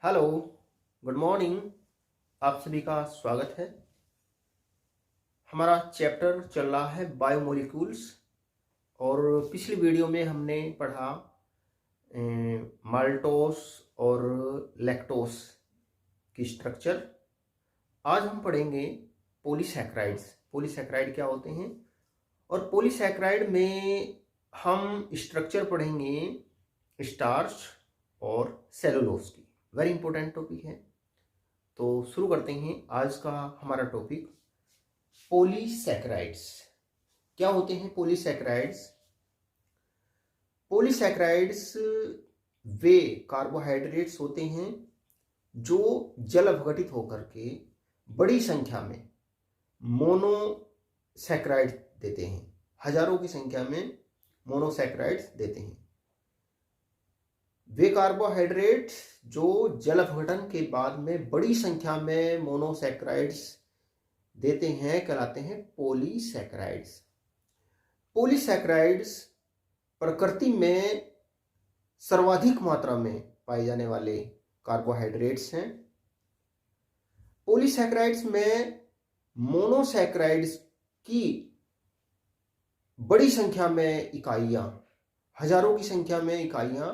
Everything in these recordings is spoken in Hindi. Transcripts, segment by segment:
Hello, good morning. आप सभी का स्वागत है। हमारा चैप्टर चल रहा है बायोमोलिक्यूल्स और पिछली वीडियो में हमने पढ़ा माल्टोस और लैक्टोस की स्ट्रक्चर। आज हम पढ़ेंगे पॉलीसैकेराइड्स। पॉलीसैकेराइड क्या होते हैं और पॉलीसैकेराइड में हम स्ट्रक्चर पढ़ेंगे स्टार्च और सेलुलोज की। वेरी इंपॉर्टेंट टॉपिक है। तो शुरू करते हैं आज का हमारा टॉपिक पॉलीसैकेराइड्स। क्या होते हैं पॉलीसैकेराइड्स? पॉलीसैकेराइड्स वे कार्बोहाइड्रेट्स होते हैं जो जल अपघटित होकर के बड़ी संख्या में मोनोसैकेराइड देते हैं। हजारों की संख्या में मोनोसैकेराइड्स देते हैं। वे कार्बोहाइड्रेट्स जो जल अपघटन के बाद में बड़ी संख्या में मोनोसैकेराइड्स देते हैं कहलाते हैं पॉलीसैकेराइड्स। पॉलीसैकेराइड्स प्रकृति में सर्वाधिक मात्रा में पाए जाने वाले कार्बोहाइड्रेट्स हैं। पॉलीसैकेराइड्स में मोनोसैकेराइड्स की बड़ी संख्या में इकाइयां, हजारों की संख्या में इकाइयां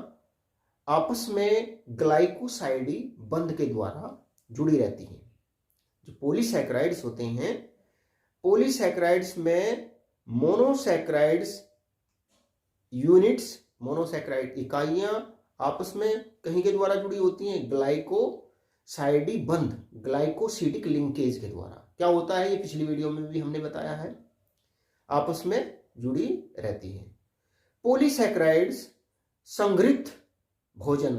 आपस में ग्लाइकोसाइडी बंध के द्वारा जुड़ी रहती हैं। जो पॉलीसैकेराइड्स होते हैं, पॉलीसैकेराइड्स में मोनोसैकेराइड्स यूनिट्स, मोनोसैकेराइड इकाइयां आपस में कहीं के द्वारा जुड़ी होती हैं? ग्लाइकोसाइडी बंध, ग्लाइकोसिडिक लिंकेज के द्वारा। क्या होता है ये पिछली वीडियो में भी हमने बताया है, आपस में जुड़ी रहती है। पॉलीसैकेराइड्स संघृत भोजन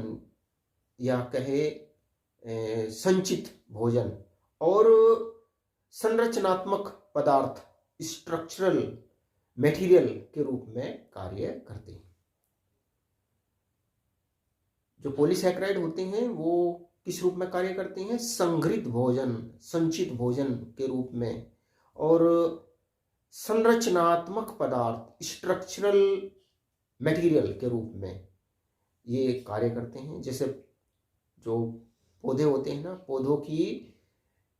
या कहे संचित भोजन और संरचनात्मक पदार्थ, स्ट्रक्चरल मटेरियल के रूप में कार्य करते हैं। जो पॉलीसैकेराइड होते हैं वो किस रूप में कार्य करते हैं? संघृत भोजन, संचित भोजन के रूप में और संरचनात्मक पदार्थ, स्ट्रक्चरल मटेरियल के रूप में ये कार्य करते हैं। जैसे जो पौधे होते हैं ना, पौधों की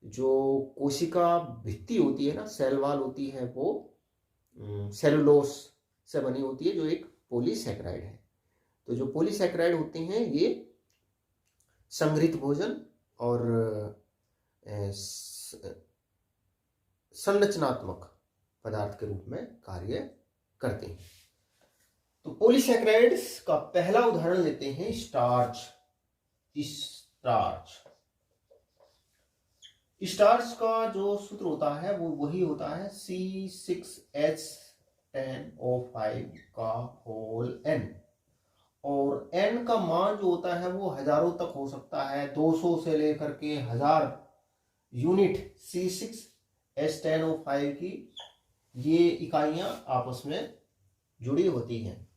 जो कोशिका भित्ति होती है ना, सेल वॉल होती है, वो सेलुलोस से बनी होती है, जो एक पॉलीसैकेराइड है। तो जो पॉलीसैकेराइड होते हैं ये संघृत भोजन और संरचनात्मक पदार्थ के रूप में कार्य करते हैं। तो पॉलीसैकेराइड्स का पहला उदाहरण लेते हैं स्टार्च। स्टार्च का जो सूत्र होता है वो वही होता है C6H10O5 का होल n, और n का मान जो होता है वो हजारों तक हो सकता है, 200 से लेकर के 1000 यूनिट C6H10O5 की ये इकाइयां आपस में जुड़ी होती हैं।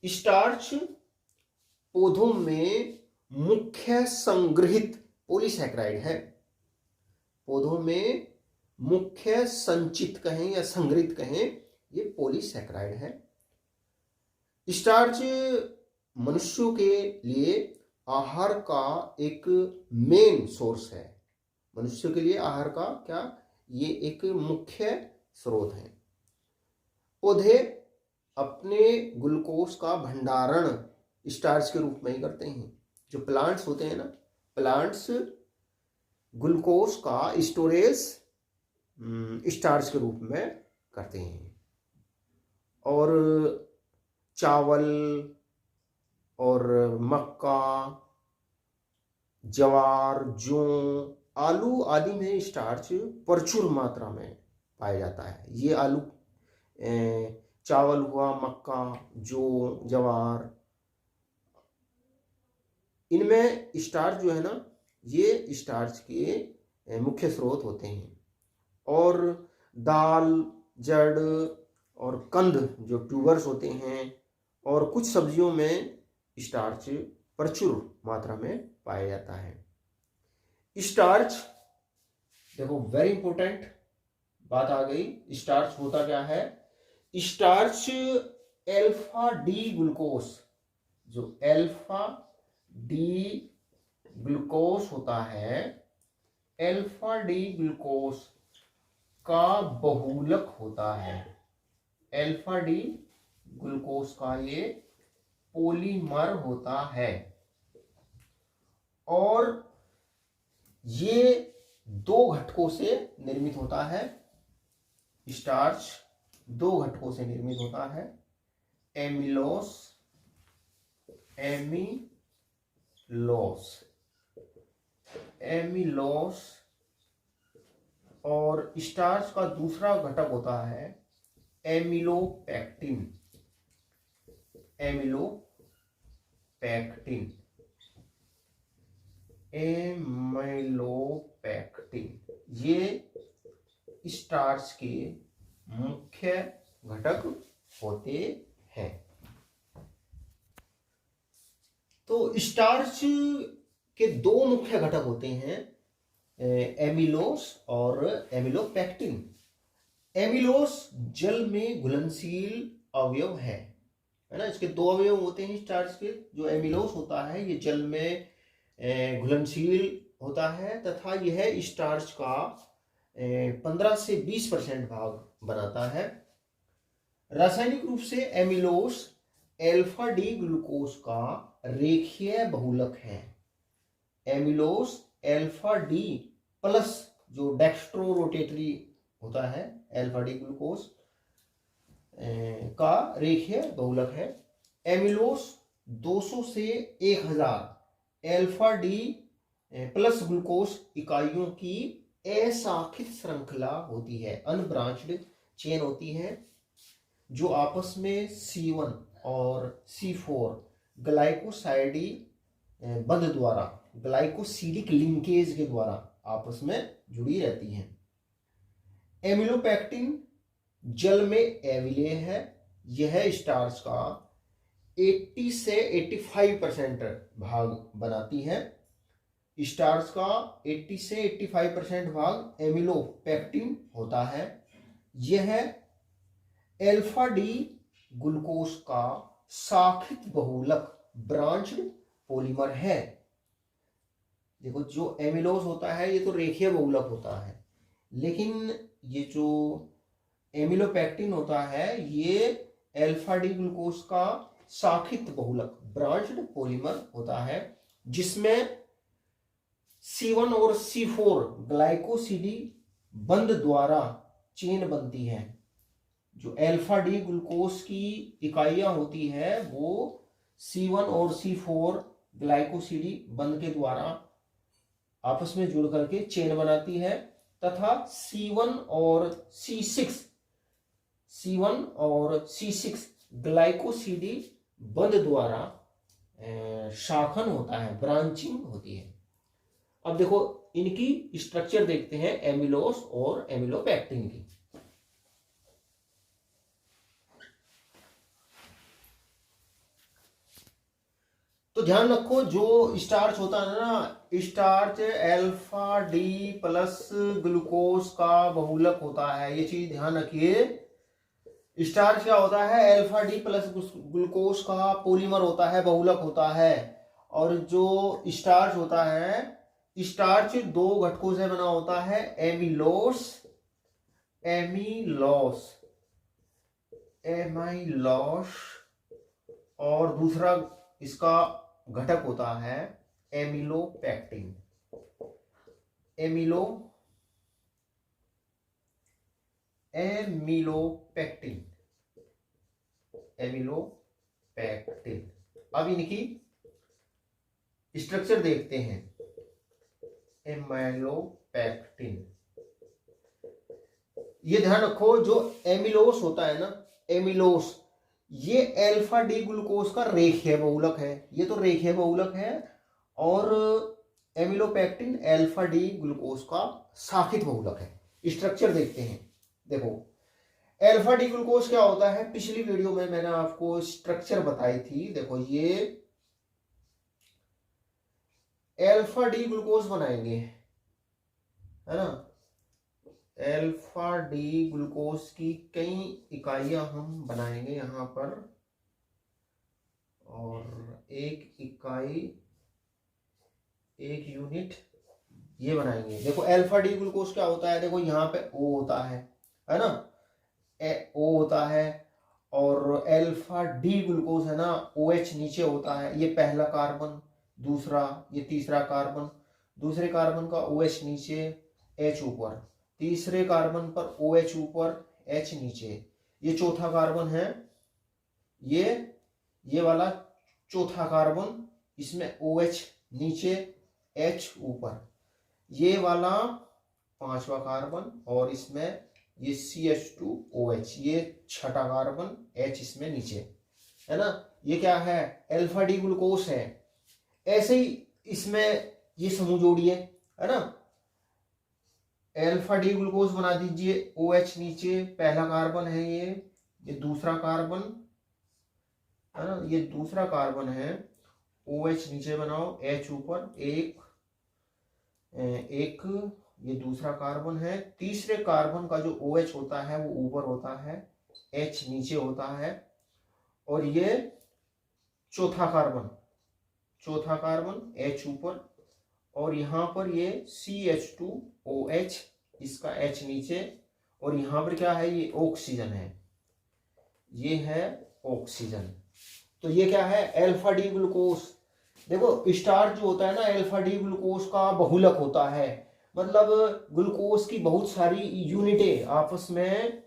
स्टार्च पौधों में मुख्य संग्रहित पॉलीसैकेराइड है। पौधों में मुख्य संचित कहें या संग्रहित कहें, ये पॉलीसैकेराइड है। स्टार्च मनुष्यों के लिए आहार का एक मेन सोर्स है। मनुष्य के लिए आहार का क्या, ये एक मुख्य स्रोत है। पौधे अपने ग्लूकोज का भंडारण स्टार्च के रूप में ही करते हैं। जो प्लांट्स होते हैं ना, प्लांट्स ग्लूकोज का स्टोरेज स्टार्च के रूप में करते हैं। और चावल और मक्का, ज्वार, जौ, आलू आदि में स्टार्च प्रचुर मात्रा में पाया जाता है। ये आलू, चावल हुआ, मक्का, जौ, ज्वार, इनमें स्टार्च जो है ना, ये स्टार्च के मुख्य स्रोत होते हैं। और दाल, जड़ और कंद जो ट्यूबर्स होते हैं, और कुछ सब्जियों में स्टार्च प्रचुर मात्रा में पाया जाता है। स्टार्च, देखो वेरी इंपॉर्टेंट बात आ गई। स्टार्च होता क्या है? स्टार्च अल्फा डी ग्लूकोज, जो अल्फा डी ग्लूकोज होता है, अल्फा डी ग्लूकोज का बहुलक होता है। अल्फा डी ग्लूकोज का ये पॉलीमर होता है और ये दो घटकों से निर्मित होता है। स्टार्च दो घटकों से निर्मित होता है, एमिलोस, एमिलोस और स्टार्च का दूसरा घटक होता है एमिलोपेक्टिन। ये स्टार्च के मुख्य घटक होते हैं। तो स्टार्च के दो मुख्य घटक होते हैं, एमिलोस और एमिलोपेक्टिन। एमिलोस जल में घुलनशील अवयव है ना। इसके दो अवयव होते हैं स्टार्च के। जो एमिलोस होता है ये जल में घुलनशील होता है तथा यह स्टार्च का 15 से 20% भाग बनाता है। रासायनिक रूप से एमिलोस अल्फा डी ग्लूकोज का रेखीय बहुलक है। एमिलोस अल्फा डी प्लस जो डेक्स्ट्रो रोटेटरी होता है अल्फा डी ग्लूकोज का रेखीय बहुलक है। एमिलोस 200 से 1000 अल्फा डी प्लस ग्लूकोज इकाइयों की अशाखित श्रृंखला होती है, अनब्रांच्ड चेन होती है, जो आपस में C1 और C4 ग्लाइकोसाइडी बंध द्वारा, ग्लाइकोसिडिक लिंकेज के द्वारा आपस में जुड़ी रहती हैं। एमिलोपेक्टिन जल में अविलेय है। यह स्टार्च का 80 से 85% भाग बनाती है। स्टार्च का 80 से 85% भाग एमिलोपेक्टिन होता है। यह अल्फा डी ग्लूकोज का शाखित बहुलक ब्रांच्ड पॉलीमर है। देखो जो एमिलोस होता है ये तो रेखीय बहुलक होता है, लेकिन ये जो एमिलोपेक्टिन होता है ये अल्फा डी ग्लूकोज का शाखित बहुलक ब्रांच्ड पॉलीमर होता है, जिसमें C1 और C4 ग्लाइकोसिडी बंध द्वारा चेन बनती है। जो अल्फा डी ग्लूकोज की इकाइयां होती है वो C1 और C4 ग्लाइकोसिडी बंध के द्वारा आपस में जुड़ करके चेन बनाती है तथा C1 और C6 ग्लाइकोसिडी बंध द्वारा शाखन होता है, ब्रांचिंग होती है। अब देखो इनकी स्ट्रक्चर देखते हैं एमिलोस और एमिलोपेक्टिन की। तो ध्यान रखो जो स्टार्च होता है ना, starch alpha D plus glucose का बहुलक होता है। ये चीज ध्यान रखिए। स्टार्च क्या होता है? अल्फा डी प्लस ग्लूकोज का पॉलीमर होता है, बहुलक होता है। और जो स्टार्च होता है, स्टार्च दो घटकों से बना होता है, एमिलोस और दूसरा इसका घटक होता है एमिलोपेक्टिन। अब इनकी स्ट्रक्चर देखते हैं। एमिलोपेक्टिन, ये ध्यान रखो जो एमिलोस होता है ना, एमिलोस ये अल्फा डी ग्लूकोज का रेखीय बहुलक है। ये तो रेखीय बहुलक है। और एमिलोपेक्टिन अल्फा डी ग्लूकोज का शाखित बहुलक है। स्ट्रक्चर देखते हैं। देखो अल्फा डी ग्लूकोज क्या होता है, पिछली वीडियो में मैंने आपको स्ट्रक्चर बताई थी। देखो ये अल्फा डी ग्लूकोज बनाएंगे, है ना। अल्फा डी ग्लूकोज की कई इकाइयां हम बनाएंगे यहां पर, और एक एक यूनिट ये बनाएंगे। देखो अल्फा डी ग्लूकोज क्या होता है, देखो यहाँ पे O होता है ना, O होता है, और अल्फा डी ग्लूकोज है ना, OH नीचे होता है। ये पहला कार्बन, दूसरा, ये तीसरा कार्बन, दूसरे कार्बन का OH नीचे, H ऊपर, तीसरे कार्बन पर OH ऊपर, H नीचे। ये चौथा कार्बन है, ये वाला चौथा कार्बन, इसमें OH नीचे, H ऊपर। ये वाला पांचवा कार्बन, और इसमें ये CH2OH, ये छठा कार्बन, H इसमें नीचे, है ना। ये क्या है, अल्फा डी ग्लूकोज है। ऐसे ही इसमें ये समूह जोड़िए, है ना। अल्फा डी ग्लूकोज बना दीजिए, OH नीचे, पहला कार्बन है ये दूसरा कार्बन, है ना, ये दूसरा कार्बन है, OH नीचे बनाओ, H ऊपर, एक ये दूसरा कार्बन है। तीसरे कार्बन का जो OH होता है वो ऊपर होता है, H नीचे होता है, और ये चौथा कार्बन H ऊपर, और यहाँ पर ये CH2OH, इसका H नीचे, और यहाँ पर क्या है, ये ऑक्सीजन है, ये है ऑक्सीजन। तो ये क्या है, अल्फा डी ग्लूकोज। देखो स्टार्च जो होता है ना, अल्फा डी ग्लूकोज का बहुलक होता है, मतलब ग्लूकोज की बहुत सारी यूनिटें आपस में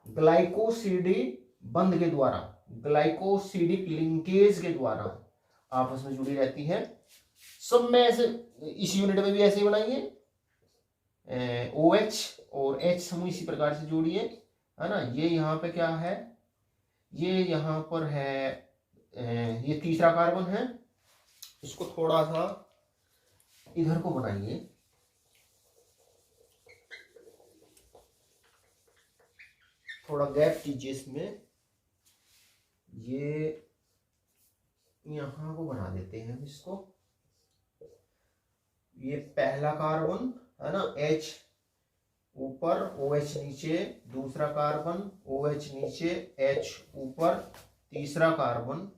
ग्लाइकोसिडिक बंध के द्वारा, ग्लाइकोसिडिक लिंकेज के द्वारा आपस में जुड़ी रहती है। सब में ऐसे, इस यूनिट में भी ऐसे ही बनाइए, OH और H समूह इसी प्रकार से जोड़िए, है ना। ये यहाँ पे क्या है, ये यहाँ पर है, ये तीसरा कार्बन है, इसको थोड़ा सा इधर को बनाइए, थोड़ा गैप कीजिए इसमें, ये यहाँ को बना देते हैं इसको। ये पहला कार्बन है ना, H ऊपर, OH नीचे, दूसरा कार्बन, OH नीचे, H ऊपर, तीसरा कार्बन,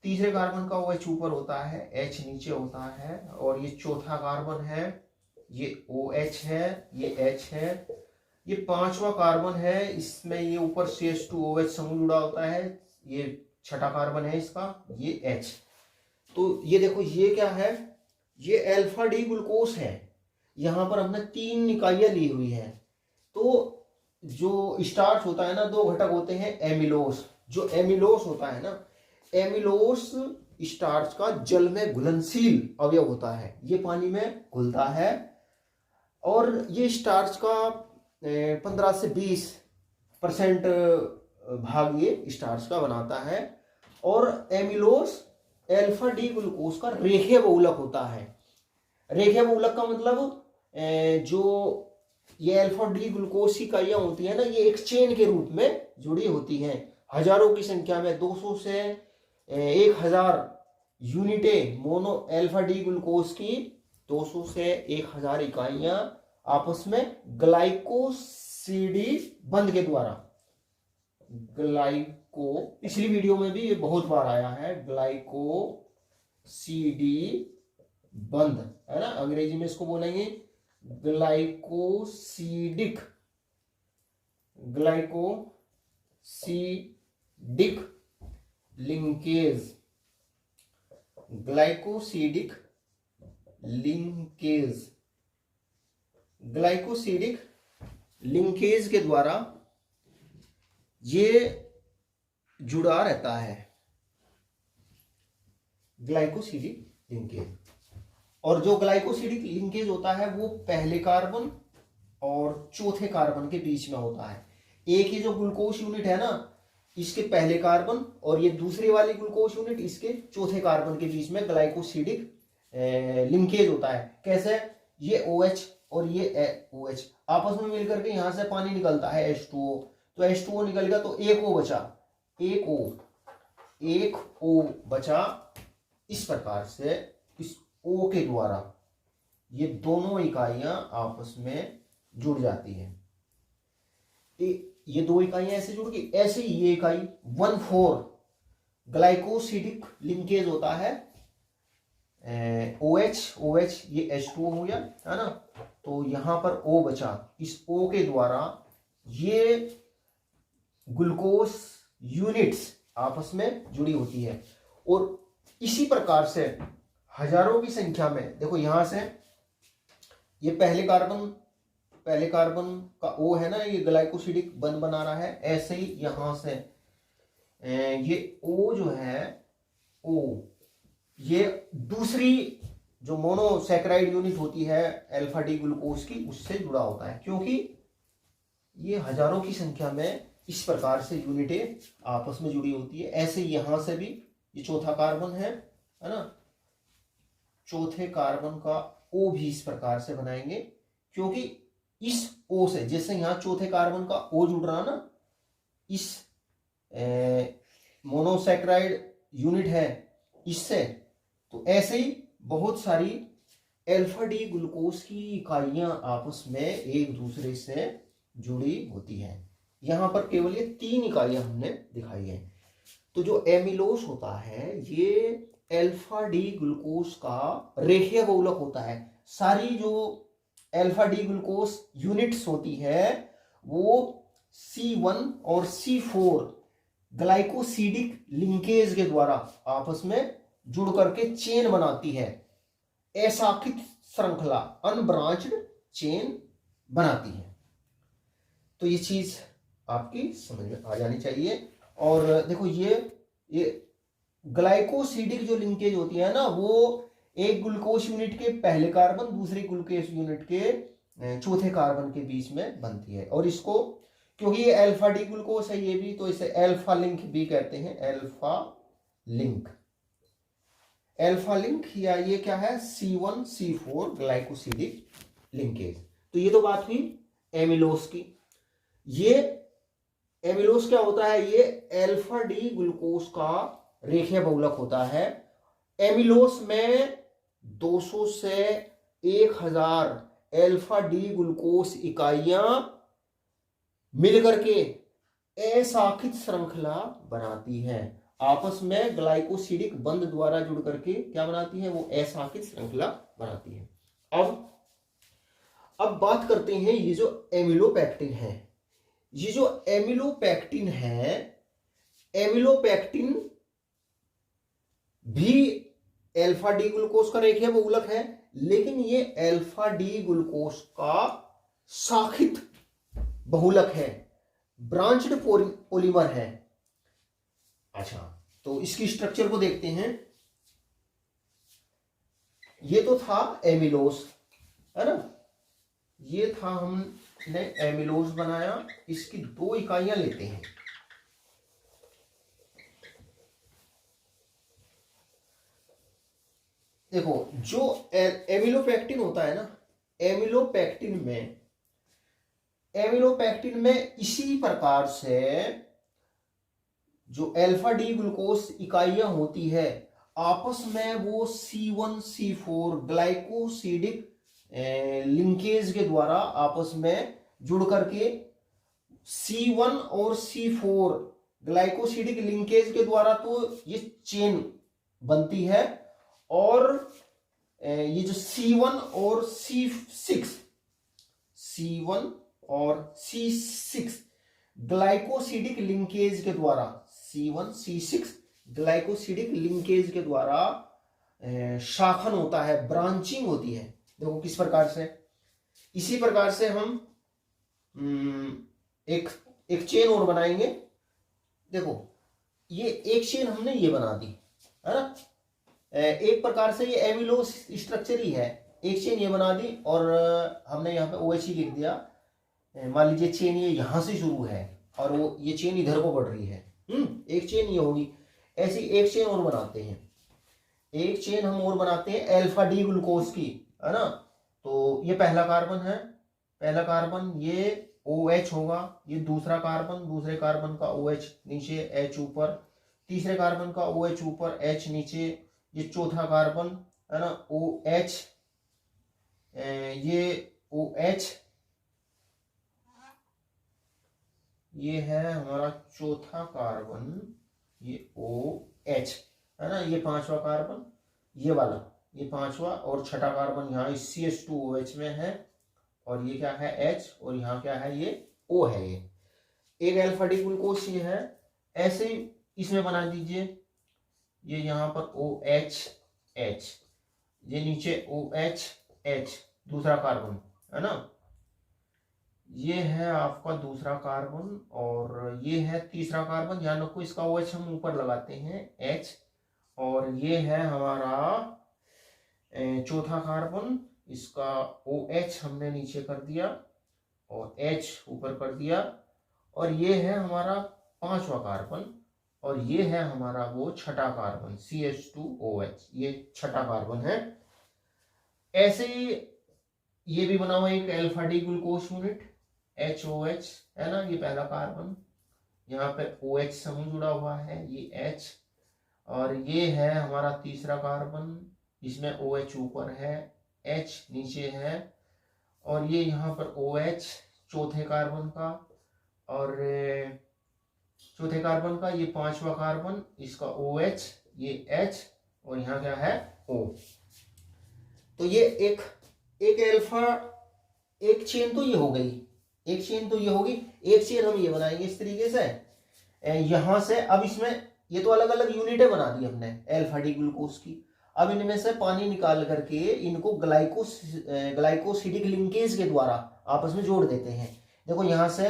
तीसरे कार्बन का OH ऊपर होता है, H नीचे होता है, और ये चौथा कार्बन है, ये OH है, ये H है। ये पांचवा कार्बन है, इसमें ये ऊपर CH2OH समूह जुड़ा होता है, ये छठा कार्बन है इसका, ये H। तो ये देखो ये क्या है, ये अल्फा डी ग्लूकोज है। यहाँ पर हमने 3 इकाइयां ली हुई है। तो जो स्टार्च होता है ना, 2 घटक होते हैं एमिलोस। जो एमिलोस होता है ना, एमिलोस स्टार्च का जल में घुलनशील अवयव होता है, ये पानी में घुलता है, और ये स्टार्च का 15 से 20% भाग ये स्टार्च का बनाता है। और एमिलोस अल्फा डी ग्लूकोज का रेखीय बहुलक होता है। रेखीय बहुलक का मतलब जो ये अल्फा डी ग्लूकोज की इकाइयां होती है ना, ये एक चेन के रूप में जुड़ी होती हैं, हजारों की संख्या में, 200 से 1000 यूनिटें मोनो अल्फा डी ग्लूकोज की, 200 से 1000 इकाइयां आपस में ग्लाइकोसिडिक बंध के द्वारा, पिछली वीडियो में भी ये बहुत बार आया है, ग्लाइकोसिडिक बंध, है ना, अंग्रेजी में इसको बोलेंगे ग्लाइकोसिडिक लिंकेज, ग्लाइकोसिडिक लिंकेज के द्वारा ये जुड़ा रहता है, ग्लाइकोसिडिक लिंकेज। और जो ग्लाइकोसिडिक लिंकेज होता है वो पहले कार्बन और चौथे कार्बन के बीच में होता है। एक ही जो ग्लूकोज यूनिट है ना, इसके पहले कार्बन, और ये दूसरी वाली ग्लूकोज यूनिट इसके चौथे कार्बन के बीच में ग्लाइकोसिडिक लिंकेज होता है। कैसे, ये OH और ये OH आपस में मिलकर के यहां से पानी निकलता है H2O, तो H2O निकल गया, तो एक O बचा, एक O बचा। इस प्रकार से इस O के द्वारा ये दोनों इकाइयां आपस में जुड़ जाती हैं। ये 2 इकाइयां ऐसे जुड़ गई, ऐसे ही ये इकाई 1,4 ग्लाइकोसिडिक लिंकेज होता है, ओ एच ये H2O हो गया, है ना। तो यहाँ पर O बचा, इस O के द्वारा ये ग्लूकोज यूनिट्स आपस में जुड़ी होती है। और इसी प्रकार से हजारों की संख्या में, देखो यहां से ये पहले कार्बन का O है ना, ये ग्लाइकोसिडिक बंध बना रहा है। ऐसे ही यहां से ये O जो है, O ये दूसरी जो मोनोसैकेराइड यूनिट होती है अल्फा डी ग्लूकोज की, उससे जुड़ा होता है, क्योंकि ये हजारों की संख्या में इस प्रकार से यूनिटें आपस में जुड़ी होती है। ऐसे यहां से भी ये चौथा कार्बन है ना, चौथे कार्बन का O भी इस प्रकार से बनाएंगे, क्योंकि इस O से, जैसे यहां चौथे कार्बन का O जुड़ रहा ना, इस मोनोसैकेराइड यूनिट है इससे, तो ऐसे ही बहुत सारी अल्फा डी ग्लूकोज की इकाइयां आपस में एक दूसरे से जुड़ी होती हैं। यहां पर केवल ये 3 इकाइयां हमने दिखाई है। तो जो एमिलोस होता है ये अल्फा डी ग्लूकोज का रेखीय बहुलक होता है। सारी जो अल्फा डी ग्लूकोज यूनिट्स होती है वो C1 और C4 ग्लाइकोसिडिक लिंकेज के द्वारा आपस में जुड़ करके चेन बनाती है, अशाखित श्रृंखला, अनब्रांच्ड चेन बनाती है। तो ये चीज आपकी समझ में आ जानी चाहिए। और देखो ये ग्लाइकोसिडिक जो लिंकेज होती है ना, वो एक ग्लूकोज यूनिट के पहले कार्बन दूसरे ग्लूकोज यूनिट के चौथे कार्बन के बीच में बनती है। और इसको, क्योंकि ये अल्फा डी ग्लूकोज है ये भी, तो इसे अल्फा लिंक भी कहते हैं, अल्फा लिंक। अल्फा लिंक या ये क्या है, C1 C4 ग्लाइकोसिडिक लिंकेज। तो ये तो बात हुई एमिलोस की। ये एमिलोस क्या होता है, ये अल्फा डी ग्लूकोज का रेखीय बहुलक होता है। एमिलोस में 200 से 1000 अल्फा डी ग्लूकोज इकाइयां मिलकर के अशाखित श्रृंखला बनाती हैं, आपस में ग्लाइकोसिडिक बंध द्वारा जुड़ करके क्या बनाती है, वो अशाखित श्रृंखला बनाती है। अब बात करते हैं ये जो एमिलोपेक्टिन है। ये जो एमिलोपेक्टिन है, एमिलोपेक्टिन भी अल्फा डी ग्लूकोज का रेखीय बहुलक है, लेकिन ये अल्फा डी ग्लूकोज का शाखित बहुलक है, ब्रांच्ड पॉलीमर है। अच्छा, तो इसकी स्ट्रक्चर को देखते हैं। ये तो था एमिलोस, है ना, ये था, हमने एमिलोस बनाया। इसकी 2 इकाइयां लेते हैं। देखो जो एमिलोपेक्टिन होता है ना, एमिलोपेक्टिन में इसी प्रकार से जो अल्फा डी ग्लूकोज इकाइयां होती है आपस में वो C1 C4 ग्लाइकोसिडिक लिंकेज के द्वारा आपस में जुड़ करके C1 और C4 ग्लाइकोसिडिक लिंकेज के द्वारा तो ये चेन बनती है। और ये जो C1 और C6 ग्लाइकोसिडिक लिंकेज के द्वारा, C1 C6 ग्लाइकोसिडिक लिंकेज के द्वारा शाखन होता है, ब्रांचिंग होती है। देखो किस प्रकार से, इसी प्रकार से हम एक चेन और बनाएंगे। देखो ये एक चेन हमने ये बना दी, है ना, एक प्रकार से ये एमिलोस स्ट्रक्चर ही है। एक चेन ये बना दी और हमने यहाँ पे OH ही लिख दिया। मान लीजिए चेन ये यहां से शुरू है और वो ये चेन इधर को बढ़ रही है, एक चेन ये होगी। ऐसी एक चेन और बनाते हैं, एक चेन हम और बनाते हैं अल्फा डी ग्लूकोज की, है ना। तो ये पहला कार्बन है, पहला कार्बन ये OH होगा, ये दूसरा कार्बन, दूसरे कार्बन का OH नीचे, H ऊपर, तीसरे कार्बन का OH ऊपर, H नीचे, ये चौथा कार्बन, है ना, OH, ये OH, ये है हमारा चौथा कार्बन, ये OH, है ना, ये 5वां कार्बन, ये वाला, ये पांचवा, और छठा कार्बन यहाँ CH2OH में है, और ये क्या है H, और यहाँ क्या है ये O है। ये एक अल्फा डी ग्लूकोज ये है। ऐसे ही इसमें बना दीजिए, ये यहाँ पर OH H, ये नीचे OH H दूसरा कार्बन है ना, ये है आपका दूसरा कार्बन, और ये है तीसरा कार्बन। ध्यान रखो इसका OH हम ऊपर लगाते हैं H, और ये है हमारा चौथा कार्बन, इसका OH हमने नीचे कर दिया और H ऊपर कर दिया, और ये है हमारा पांचवा कार्बन, और ये है हमारा वो छठा कार्बन CH2OH, ये छठा कार्बन है। ऐसे ही ये भी बना हुआ एक alpha D glucose unit HOH है ना, ये पहला कार्बन, यहाँ पे OH समूह जुड़ा हुआ है, ये H, और ये है हमारा तीसरा कार्बन, इसमें OH ऊपर है, H नीचे है, और ये यहाँ पर OH चौथे कार्बन का, और चौथे कार्बन का ये पांचवा कार्बन, इसका OH, ये H, और यहाँ क्या है O। तो ये एक अल्फा, एक चेन तो ये हो गई, एक चेन तो ये होगी, एक चेन हम ये बनाएंगे इस तरीके से यहां से। अब इसमें ये तो अलग अलग यूनिटें बना दी हमने अल्फा डी ग्लूकोज की। अब इनमें से पानी निकाल करके इनको ग्लाइकोसिडिक लिंकेज के द्वारा आपस में जोड़ देते हैं। देखो यहां से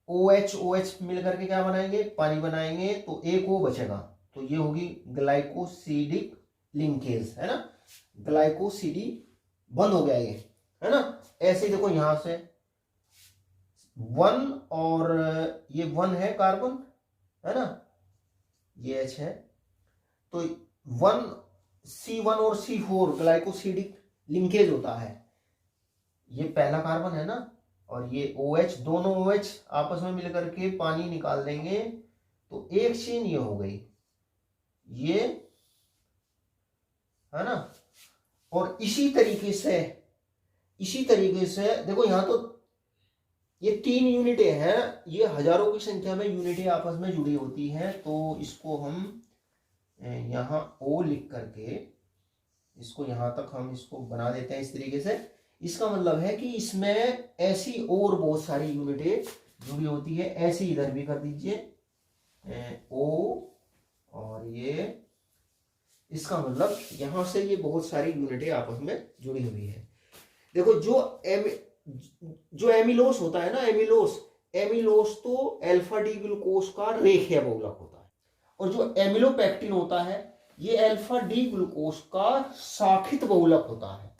OH OH मिल करके क्या बनाएंगे, पानी बनाएंगे, तो एक O बचेगा, तो ये होगी ग्लाइकोसिडिक लिंकेज है ना, ग्लाइकोसिडी बंद हो गया ये है ना। ऐसे देखो यहां से 1 और ये 1 है कार्बन है ना, ये H है, तो 1 C1 और C4 ग्लाइकोसिडिक लिंकेज होता है, ये पहला कार्बन है ना, और ये OH, दोनों OH आपस में मिलकर के पानी निकाल देंगे, तो एक चेन ये हो गई, ये है ना। और इसी तरीके से देखो यहां तो ये 3 यूनिटें हैं, ये हजारों की संख्या में यूनिटें आपस में जुड़ी होती हैं, तो इसको हम यहां O लिख करके इसको यहां तक हम इसको बना देते हैं इस तरीके से। इसका मतलब है कि इसमें ऐसी और बहुत सारी यूनिटें जुड़ी होती है, ऐसे इधर भी कर दीजिए O, और ये इसका मतलब यहां से ये बहुत सारी यूनिटें आपस में जुड़ी हुई है। देखो जो एमिलोस होता है ना, एमिलोस तो अल्फा डी ग्लूकोज का रेखीय बहुलक होता है, और जो एमिलोपेक्टिन होता है ये अल्फा डी ग्लूकोज का शाखित बहुलक होता है।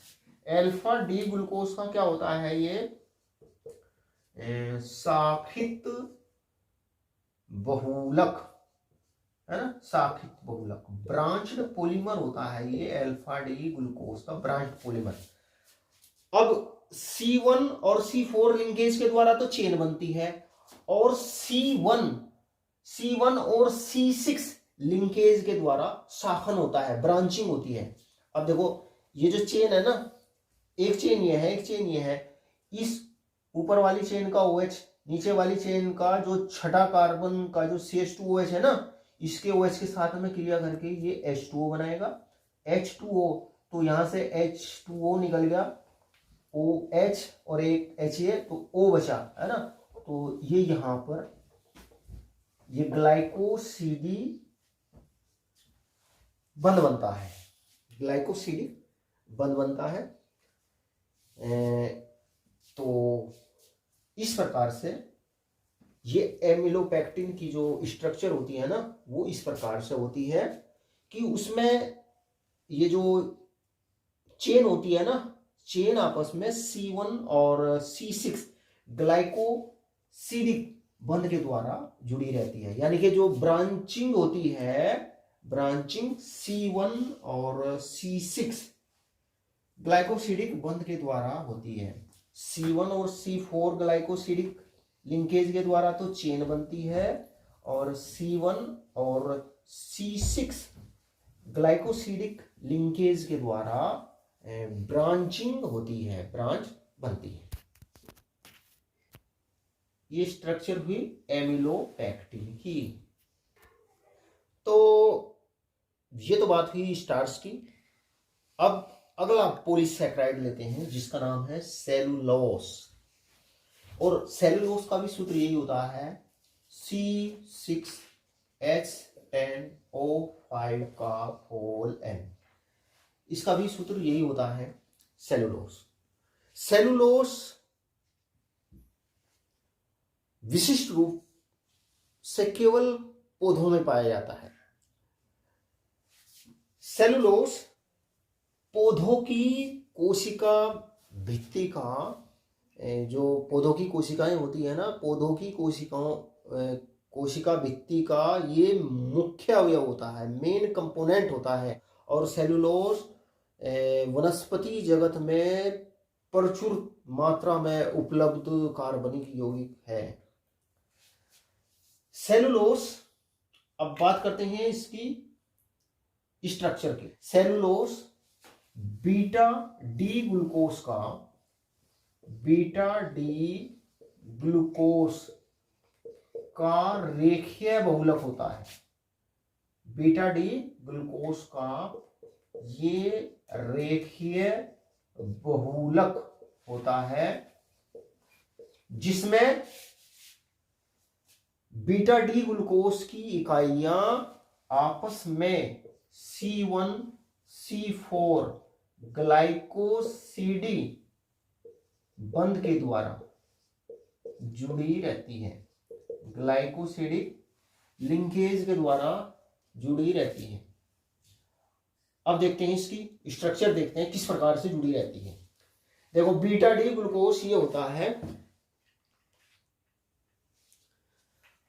अल्फा डी ग्लूकोज का क्या होता है, ये शाखित बहुलक है ना, शाखित बहुलक, ब्रांच्ड पॉलीमर होता है ये अल्फा डी ग्लूकोज का ब्रांच्ड पॉलीमर। अब C1 और C4 लिंकेज के द्वारा तो चेन बनती है, और C1 और C6 लिंकेज के द्वारा शाखन होता है, ब्रांचिंग होती है। अब देखो ये जो चेन है ना, एक चेन ये है, एक चेन ये है, इस ऊपर वाली चेन का OH, नीचे वाली चेन का जो छठा कार्बन का जो CH2OH है ना, इसके OH के साथ में क्रिया करके ये H2O बनाएगा, H2O, तो यहां से H2O निकल गया, OH और एक HA, तो O बचा है ना, तो ये यहां पर ये ग्लाइकोसिडी बंद बनता है, ग्लाइकोसिडी बंद बनता है। तो इस प्रकार से ये एमिलोपेक्टिन की जो स्ट्रक्चर होती है ना, वो इस प्रकार से होती है कि उसमें ये जो चेन होती है ना, चेन आपस में C1 और C6 ग्लाइकोसिडिक बंध के द्वारा जुड़ी रहती है। यानी कि जो ब्रांचिंग होती है, ब्रांचिंग C1 और C6 ग्लाइकोसिडिक बंध के द्वारा होती है। C1 और C4 ग्लाइकोसिडिक लिंकेज के द्वारा तो चेन बनती है, और C1 और C6 ग्लाइकोसिडिक लिंकेज के द्वारा ब्रांचिंग होती है, ब्रांच बनती है। ये स्ट्रक्चर हुई एमिलोपेक्टिन की। तो ये तो बात हुई स्टार्च की। अब अगला पॉलीसैकेराइड लेते हैं जिसका नाम है सेलुलोस। और सेलुलोस का भी सूत्र यही होता है C6H10O5 का होल N। इसका भी सूत्र यही होता है सेलुलोस। सेलुलोस विशिष्ट रूप से केवल पौधों में पाया जाता है। सेलुलोस पौधों की कोशिका भित्ति का, जो पौधों की कोशिकाएं होती है ना, पौधों की कोशिका भित्ति का ये मुख्य अवयव होता है, मेन कंपोनेंट होता है। और सेलुलोस वनस्पति जगत में प्रचुर मात्रा में उपलब्ध कार्बनिक यौगिक है। सेलुलोस, अब बात करते हैं इसकी स्ट्रक्चर की। सेलुलोस बीटा डी ग्लूकोस का रेखीय बहुलक होता है। बीटा डी ग्लूकोस का ये रेखीय बहुलक होता है, जिसमें बीटा डी ग्लूकोस की इकाइयां आपस में C1 C4 ग्लाइकोसिडी बंध के द्वारा जुड़ी रहती है। ग्लाइकोसिडिक लिंकेज के द्वारा जुड़ी रहती है। अब देखते हैं इसकी स्ट्रक्चर, देखते हैं किस प्रकार से जुड़ी रहती है। देखो, बीटा डी ग्लूकोस ये होता है,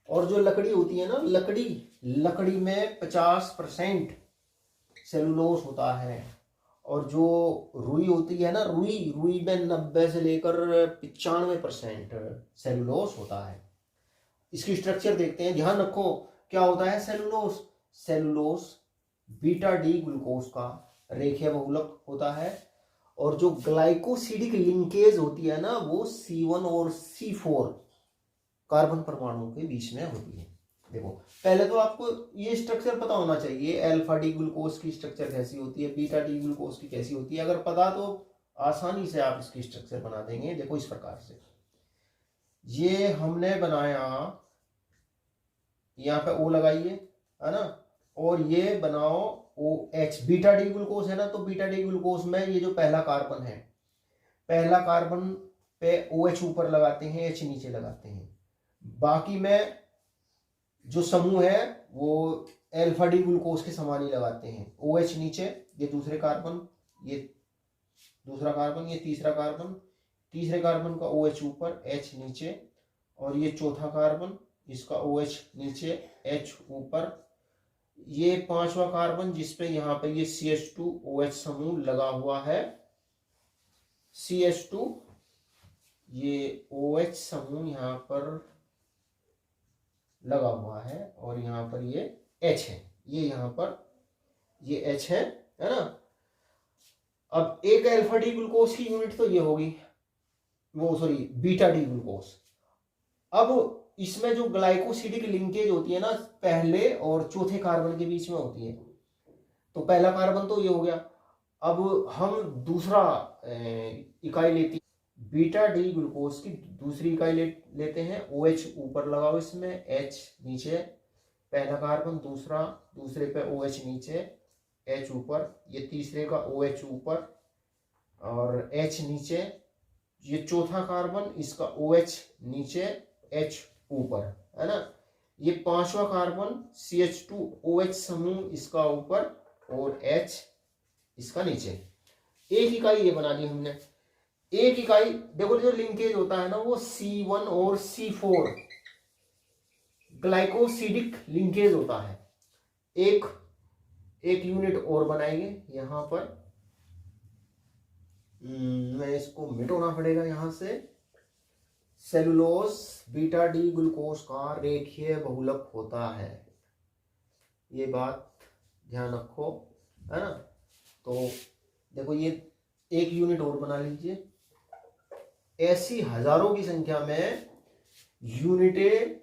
और जो लकड़ी होती है ना, लकड़ी में 50% सेलुलोस होता है। और जो रुई होती है ना, रुई में 90 से लेकर 95% सेलुलोस होता है। इसकी स्ट्रक्चर देखते हैं, ध्यान रखो क्या होता है सेलुलोस बीटा डी ग्लूकोस का रेखीय बहुलक होता है। और जो ग्लाइकोसिडिक लिंकेज होती है ना, वो C1 और C4 कार्बन परमाणुओं के बीच में होती है। देखो, पहले तो आपको ये स्ट्रक्चर पता होना चाहिए, अल्फा डी ग्लूकोस की स्ट्रक्चर कैसी होती है, बीटा डी ग्लूकोस की कैसी होती है। अगर पता तो आसानी से आप इसकी स्ट्रक्चर बना देंगे। देखो इस प्रकार से, ये हमने बनाया, यहाँ पे O लगाइए, है ना, और ये बनाओ OH। बीटा डी ग्लूकोस है ना, तो बीटा डी ग्लूकोस में ये जो पहला कार्बन है, पहला कार्बन पे OH ऊपर लगाते हैं, H नीचे लगाते हैं। बाकी में जो समूह है वो अल्फा डी ग्लूकोस के समान ही लगाते हैं। OH नीचे, ये दूसरे कार्बन, ये दूसरा कार्बन, ये तीसरा कार्बन, तीसरे कार्बन का OH ऊपर, H नीचे, और ये चौथा कार्बन, इसका OH नीचे, H ऊपर, ये पांचवा कार्बन जिसपे यहाँ पे ये CH2OH समूह लगा हुआ है, CH2, ये OH समूह यहाँ पर लगा हुआ है, और यहाँ पर ये H है, ये यहाँ पर ये H है ना। अब एक अल्फा डी ग्लूकोस की यूनिट तो ये होगी, वो सॉरी बीटा डी ग्लूकोस। अब इसमें जो ग्लाइकोसिडिक लिंकेज होती है ना, पहले और चौथे कार्बन के बीच में होती है। तो पहला कार्बन तो ये हो गया। अब हम दूसरा इकाई लेती, बीटा डी ग्लूकोस की दूसरी इकाई लेते हैं। OH ऊपर लगाओ, इसमें H नीचे, पहला कार्बन, दूसरा, दूसरे पे OH नीचे, H ऊपर, ये तीसरे का OH ऊपर और H नीचे, ये चौथा कार्बन, इसका OH नीचे, H ऊपर, है ना। ये पांचवा कार्बन CH2OH समूह, इसका ऊपर और H इसका नीचे। एक इकाई ये बना ली हमने। एक इकाई, देखो जो लिंकेज होता है ना, वो C1 और C4 ग्लाइकोसिडिक लिंकेज होता है। एक यूनिट और बनाएंगे यहाँ पर, मैं इसको मिटाना पड़ेगा यहाँ से। सेलुलोस बीटा डी ग्लूकोस का रेखीय बहुलक होता है, ये बात ध्यान रखो, है ना। तो देखो, ये एक यूनिट और बना लीजिए। ऐसी हजारों की संख्या में यूनिटें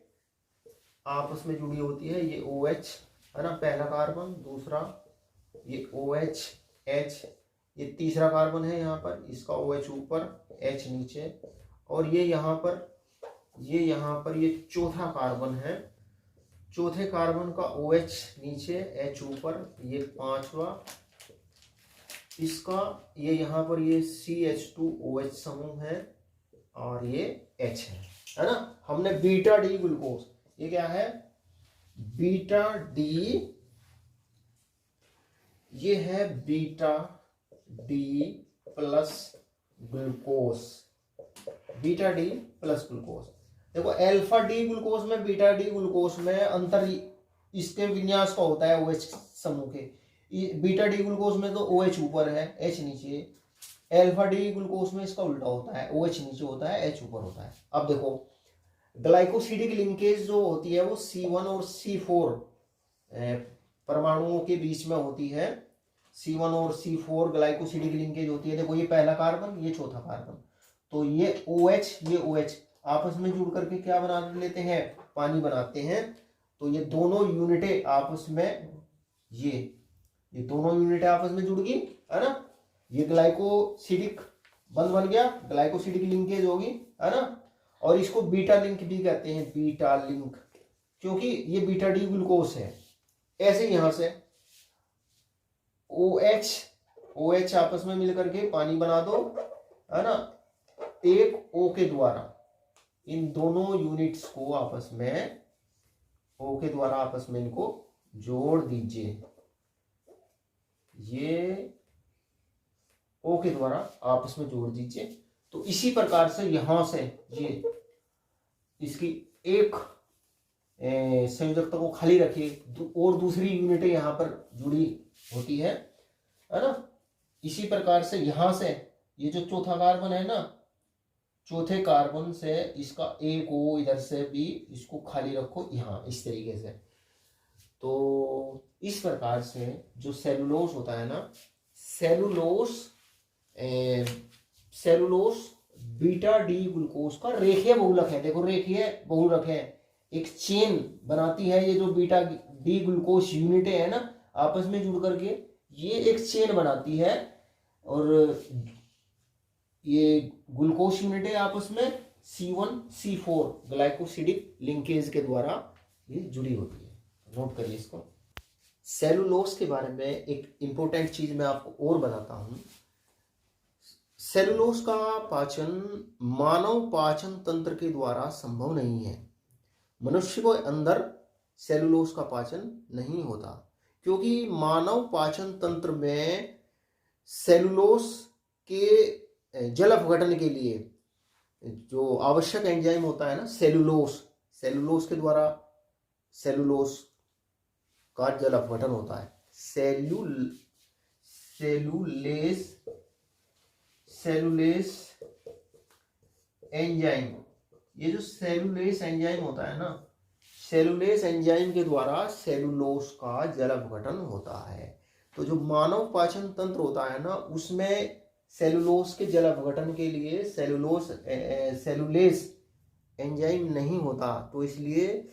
आपस में जुड़ी होती है। ये OH है ना, पहला कार्बन, दूसरा ये OH, H, ये तीसरा कार्बन है यहाँ पर, इसका OH ऊपर H नीचे, और ये यहाँ पर ये चौथा कार्बन है, चौथे कार्बन का OH नीचे H ऊपर, ये पांचवा, इसका ये यहाँ पर ये CH2OH समूह है और ये H है ना। हमने बीटा डी ग्लूकोज, ये क्या है, बीटा डी, ये है beta D plus glucose, beta D plus glucose. देखो अल्फा डी ग्लूकोज में बीटा डी ग्लूकोज में अंतर इसके विन्यास का होता है OH समूह के। बीटा डी ग्लूकोज में तो OH ऊपर है H नीचे, अल्फा डी ग्लूकोज में इसका उल्टा होता है, OH नीचे होता है H ऊपर होता है। अब देखो ग्लाइकोसिडिक लिंकेज जो होती है वो C1 और C4 परमाणुओं के बीच में होती है, C1 और C4 ग्लाइकोसिडिक लिंकेज होती है। देखो ये पहला कार्बन, ये चौथा कार्बन, तो ये OH ये OH आपस में जुड़ करके क्या बना लेते हैं, पानी बनाते हैं। तो ये दोनों यूनिटें आपस में, ये दोनों यूनिटें आपस में जुड़ गई है ना, ये ग्लाइकोसिडिक बन गया, ग्लाइकोसिडिक लिंकेज होगी है ना। और इसको बीटा लिंक भी कहते हैं, बीटा लिंक, क्योंकि ये बीटा डी ग्लूकोज है। ऐसे यहां से OH आपस में मिलकर के पानी बना दो है ना, एक O के द्वारा इन दोनों यूनिट्स को आपस में, O के द्वारा आपस में इनको जोड़ दीजिए, ये O के द्वारा आपस में जोड़ दीजिए। तो इसी प्रकार से यहां से ये इसकी एक संयोजकता को खाली रखिए और दूसरी यूनिटें यहां पर जुड़ी होती है ना। इसी प्रकार से यहां से ये जो चौथा कार्बन है ना, चौथे कार्बन से इसका एक O इधर से भी इसको खाली रखो यहाँ इस तरीके से। तो इस प्रकार से जो सेलुलोज होता है ना, सेलुलोज बीटा डी ग्लूकोज का रेखीय बहुलक है। देखो रेखीय बहुलक है, एक चेन बनाती है ये जो बीटा डी ग्लूकोज यूनिटें है ना, आपस में जुड़ करके ये एक चेन बनाती है, और ये ग्लूकोज यूनिटें आपस में C1 C4 ग्लाइकोसिडिक लिंकेज के द्वारा ये जुड़ी होती है। नोट करिए इसको। सेलुलोज के बारे में एक इंपॉर्टेंट चीज मैं आपको और बताता हूं। सेलुलोज का पाचन मानव पाचन तंत्र के द्वारा संभव नहीं है। मनुष्य को अंदर सेलुलोज का पाचन नहीं होता, क्योंकि मानव पाचन तंत्र में सेलुलोज के जल अपघटन के लिए जो आवश्यक एंजाइम होता है ना, सेलुलोज के द्वारा सेलुलोज का जल अपघटन होता है। सेलुलेस एंजाइम, ये जो सेलुलेस एंजाइम होता है ना, सेलुलेस एंजाइम के द्वारा सेलुलोज का जल अपघटन होता है। तो जो मानव पाचन तंत्र होता है ना, उसमें सेलुलोज के जल अपघटन के लिए सेलुलेस एंजाइम नहीं होता, तो इसलिए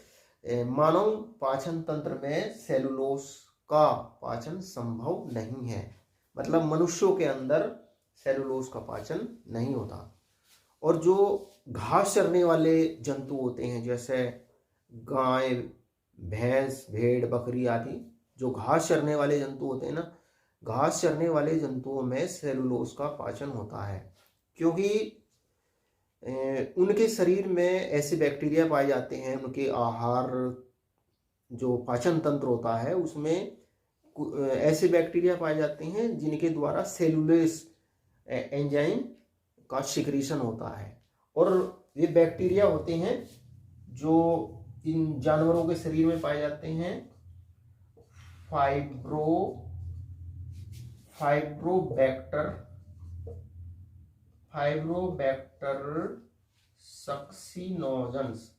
मानव पाचन तंत्र में सेलुलोज का पाचन संभव नहीं है। मतलब मनुष्यों के अंदर सेलुलोज का पाचन नहीं होता। और जो घास चरने वाले जंतु होते हैं, जैसे गाय, भैंस, भेड़, बकरी आदि, जो घास चरने वाले जंतु होते हैं ना, घास चरने वाले जंतुओं में सेलुलोज का पाचन होता है, क्योंकि उनके शरीर में ऐसे बैक्टीरिया पाए जाते हैं, उनके आहार जो पाचन तंत्र होता है उसमें ऐसे बैक्टीरिया पाए जाते हैं जिनके द्वारा सेलुलेस एंजाइम का सिक्रीशन होता है। और ये बैक्टीरिया होते हैं जो इन जानवरों के शरीर में पाए जाते हैं, फाइब्रोबैक्टर सक्सिनोजेंस,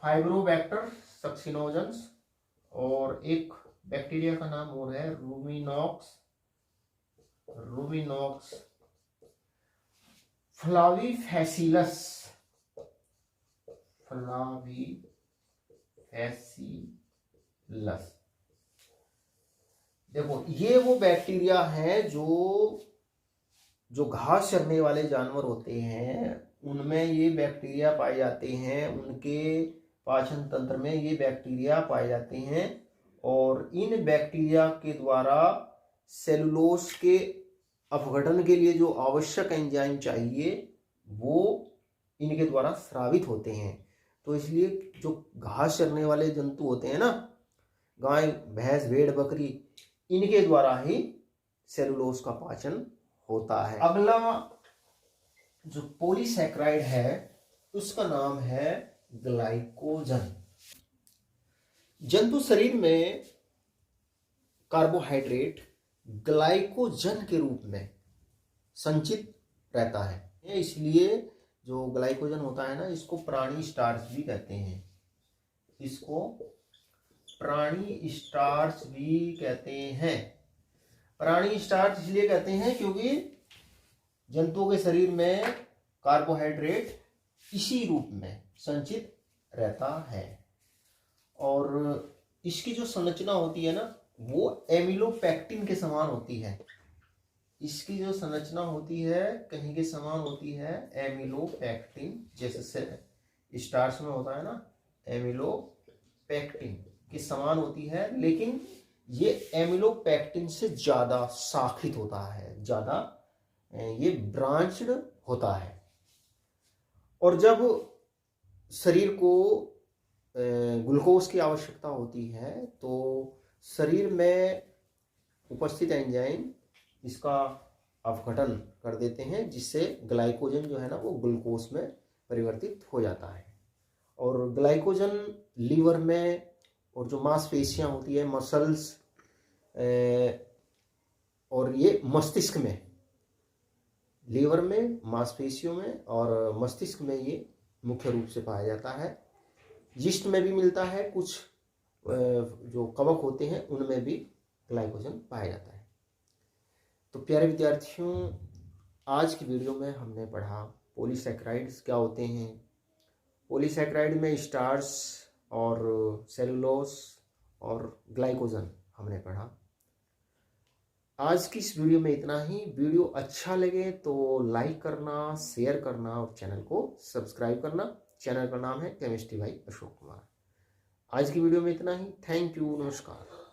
फाइब्रोबैक्टर सक्सिनोजेंस। और एक बैक्टीरिया का नाम और है रूबिनॉक्स फ्लावीफैसिलस फ्लावीफेसिलस। देखो ये वो बैक्टीरिया है जो घास चरने वाले जानवर होते हैं उनमें ये बैक्टीरिया पाए जाते हैं, उनके पाचन तंत्र में ये बैक्टीरिया पाए जाते हैं और इन बैक्टीरिया के द्वारा सेलुलोज के अपघटन के लिए जो आवश्यक एंजाइम चाहिए वो इनके द्वारा स्रावित होते हैं। तो इसलिए जो घास चरने वाले जंतु होते हैं ना, गाय भैंस भेड़ बकरी, इनके द्वारा ही सेलुलोज का पाचन होता है। अगला जो पॉलीसैकेराइड है उसका नाम है ग्लाइकोजन। जंतु शरीर में कार्बोहाइड्रेट ग्लाइकोजन के रूप में संचित रहता है, इसलिए जो ग्लाइकोजन होता है ना, इसको प्राणी स्टार्च भी कहते हैं। इसको प्राणी स्टार्च भी कहते हैं। प्राणी स्टार्च इसलिए कहते हैं क्योंकि जंतुओं के शरीर में कार्बोहाइड्रेट इसी रूप में संचित रहता है और इसकी जो संरचना होती है ना वो एमिलोपेक्टिन के समान होती है। इसकी जो संरचना होती है कहीं के समान होती है एमिलोपेक्टिन, जैसे स्टार्च में होता है ना एमिलोपेक्टिन के समान होती है, लेकिन ये एमिलोपेक्टिन से ज्यादा शाखित होता है, ज्यादा ये ब्रांच्ड होता है। और जब शरीर को ग्लूकोज की आवश्यकता होती है तो शरीर में उपस्थित एंजाइम इसका अपघटन कर देते हैं, जिससे ग्लाइकोजन जो है ना वो ग्लूकोज में परिवर्तित हो जाता है। और ग्लाइकोजन लीवर में और जो मांसपेशियां होती है मसल्स और ये मस्तिष्क में, लीवर में, मांसपेशियों में और मस्तिष्क में ये मुख्य रूप से पाया जाता है। यीस्ट में भी मिलता है, कुछ जो कवक होते हैं उनमें भी ग्लाइकोजन पाया जाता है। तो प्यारे विद्यार्थियों, आज की वीडियो में हमने पढ़ा पॉलीसैकेराइड्स क्या होते हैं। पॉलीसैकेराइड में स्टार्च और सेलुलोज और ग्लाइकोजन हमने पढ़ा। आज की इस वीडियो में इतना ही। वीडियो अच्छा लगे तो लाइक करना, शेयर करना और चैनल को सब्सक्राइब करना। चैनल का नाम है केमिस्ट्री बाय अशोक कुमार। आज की वीडियो में इतना ही। थैंक यू, नमस्कार।